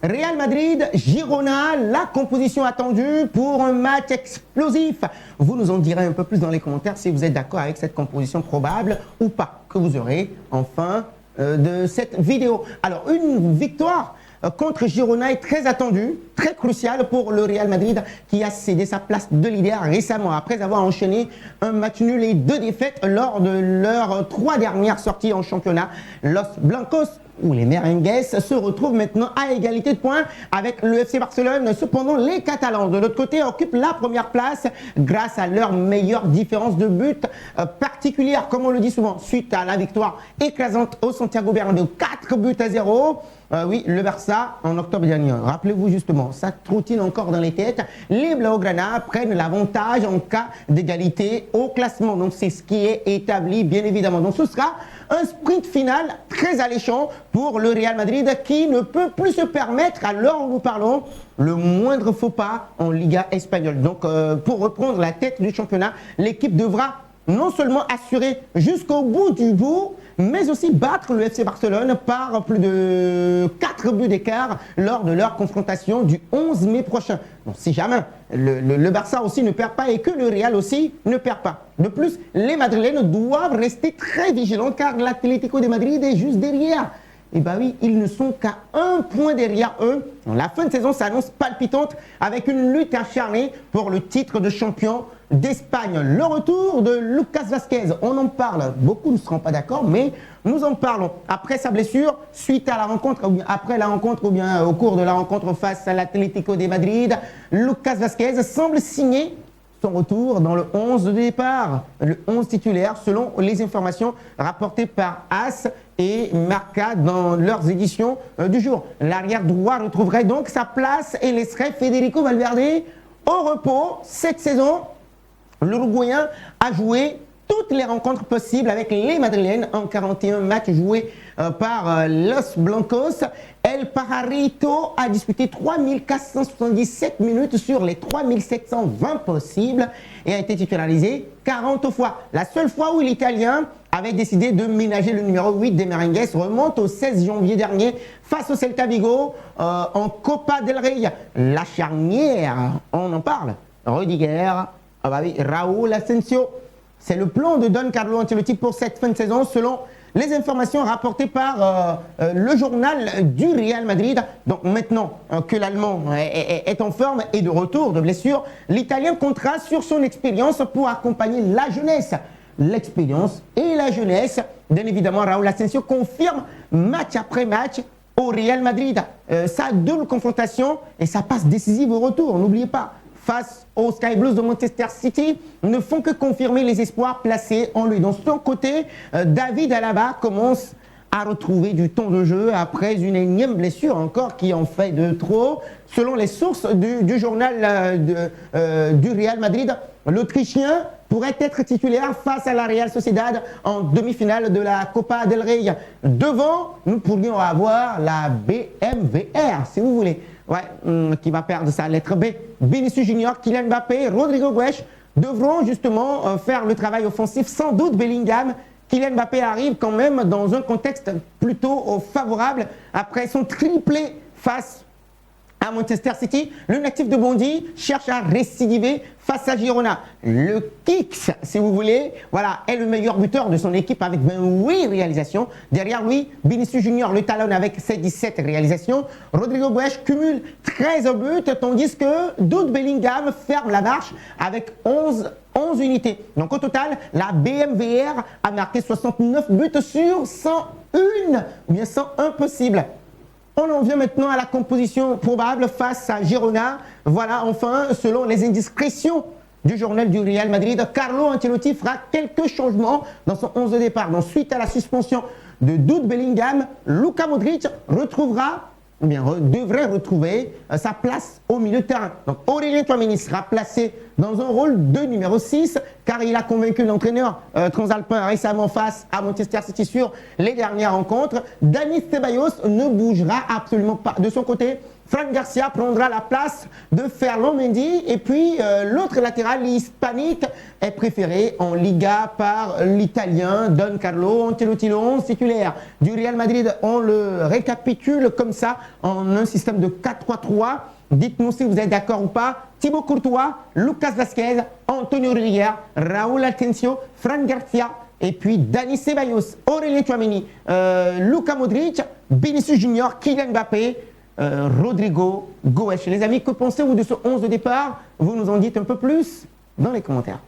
Real Madrid, Girona, la composition attendue pour un match explosif. Vous nous en direz un peu plus dans les commentaires si vous êtes d'accord avec cette composition probable ou pas que vous aurez en fin de cette vidéo. Alors, une victoire contre Girona est très attendue, très cruciale pour le Real Madrid qui a cédé sa place de leader récemment après avoir enchaîné un match nul et 2 défaites lors de leurs 3 dernières sorties en championnat. Los Blancos ou les Merengues se retrouvent maintenant à égalité de points avec le FC Barcelone. Cependant, les Catalans, de l'autre côté, occupent la première place grâce à leur meilleure différence de but particulière, comme on le dit souvent, suite à la victoire écrasante au Santiago Bernabéu, 4-0. Oui, le Barça, en octobre dernier, rappelez-vous justement, ça trottine encore dans les têtes. Les Blaugrana prennent l'avantage en cas d'égalité au classement. Donc, c'est ce qui est établi, bien évidemment. Donc, ce sera un sprint final très alléchant pour le Real Madrid qui ne peut plus se permettre, à l'heure où nous parlons, le moindre faux pas en Liga espagnole. Donc, pour reprendre la tête du championnat, l'équipe devra non seulement assurer jusqu'au bout du bout, mais aussi battre le FC Barcelone par plus de 4 buts d'écart lors de leur confrontation du 11 mai prochain. Bon, si jamais le Barça aussi ne perd pas et que le Real aussi ne perd pas. De plus, les Madrilènes doivent rester très vigilants car l'Atlético de Madrid est juste derrière. Et bien oui, ils ne sont qu'à 1 point derrière eux. La fin de saison s'annonce palpitante avec une lutte acharnée pour le titre de champion d'Espagne. Le retour de Lucas Vázquez, on en parle. Beaucoup ne seront pas d'accord, mais nous en parlons. Après sa blessure, suite à la rencontre, ou bien après la rencontre, ou bien au cours de la rencontre face à l'Atlético de Madrid, Lucas Vázquez semble signer son retour dans le 11 de départ, le 11 titulaire, selon les informations rapportées par AS et Marca dans leurs éditions du jour. L'arrière droit retrouverait donc sa place et laisserait Federico Valverde au repos cette saison. L'Uruguayen a joué toutes les rencontres possibles avec les Madrilènes en 41 matchs joués par Los Blancos. El Pajarito a disputé 3477 minutes sur les 3720 possibles et a été titularisé 40 fois. La seule fois où l'Italien avait décidé de ménager le numéro 8 des Merengues remonte au 16 janvier dernier face au Celta Vigo en Copa del Rey. La charnière, on en parle, Rudiger, Raúl Asensio. C'est le plan de Don Carlo Ancelotti pour cette fin de saison selon les informations rapportées par le journal du Real Madrid. Donc maintenant que l'Allemand est en forme et de retour de blessure, l'Italien comptera sur son expérience pour accompagner la jeunesse. L'expérience et la jeunesse, bien évidemment, Raúl Asensio confirme match après match au Real Madrid. Sa double confrontation et sa passe décisive au retour, n'oubliez pas, face aux Sky Blues de Manchester City, ne font que confirmer les espoirs placés en lui. De son côté, David Alaba commence à retrouver du temps de jeu après une énième blessure encore qui en fait de trop. Selon les sources du journal du Real Madrid, l'Autrichien pourrait être titulaire face à la Real Sociedad en demi-finale de la Copa del Rey. Devant, nous pourrions avoir la BMVR, si vous voulez. Ouais, qui va perdre sa lettre B. Vinicius Junior, Kylian Mbappé, Rodrigo Goes devront justement faire le travail offensif. Sans doute Bellingham. Kylian Mbappé arrive quand même dans un contexte plutôt favorable après son triplé face à Manchester City. Le natif de Bondy cherche à récidiver face à Girona. Le Kicks, si vous voulez, voilà, est le meilleur buteur de son équipe avec 28 réalisations. Derrière lui, Vinicius Junior le talonne avec ses 17 réalisations. Rodrigo Goes cumule 13 buts, tandis que Jude Bellingham ferme la marche avec 11 unités. Donc au total, la BMVR a marqué 69 buts sur 101, ou bien 101 possibles. On en vient maintenant à la composition probable face à Girona. Voilà, enfin, selon les indiscrétions du journal du Real Madrid, Carlo Ancelotti fera quelques changements dans son 11 de départ. Donc, suite à la suspension de Jude Bellingham, Luka Modric devrait retrouver sa place au milieu de terrain. Donc Aurélien Tchouaméni sera placé dans un rôle de numéro 6 car il a convaincu l'entraîneur transalpin récemment face à Manchester City sur les dernières rencontres. Dani Ceballos ne bougera absolument pas. De son côté, Fran Garcia prendra la place de Ferland Mendy. Et puis, l'autre latéral hispanique est préféré en Liga par l'Italien Don Carlo Ancelotti, le 11 titulaire du Real Madrid. On le récapitule comme ça en un système de 4-3-3. Dites-nous si vous êtes d'accord ou pas. Thibaut Courtois, Lucas Vazquez, Antonio Rudiger, Raúl Asensio, Fran Garcia et puis Dani Ceballos, Aurélien Tchouaméni, Luka Modric, Vinicius Junior, Kylian Mbappé, Rodrigo Goes. Les amis, que pensez-vous de ce 11 de départ? Vous nous en dites un peu plus dans les commentaires.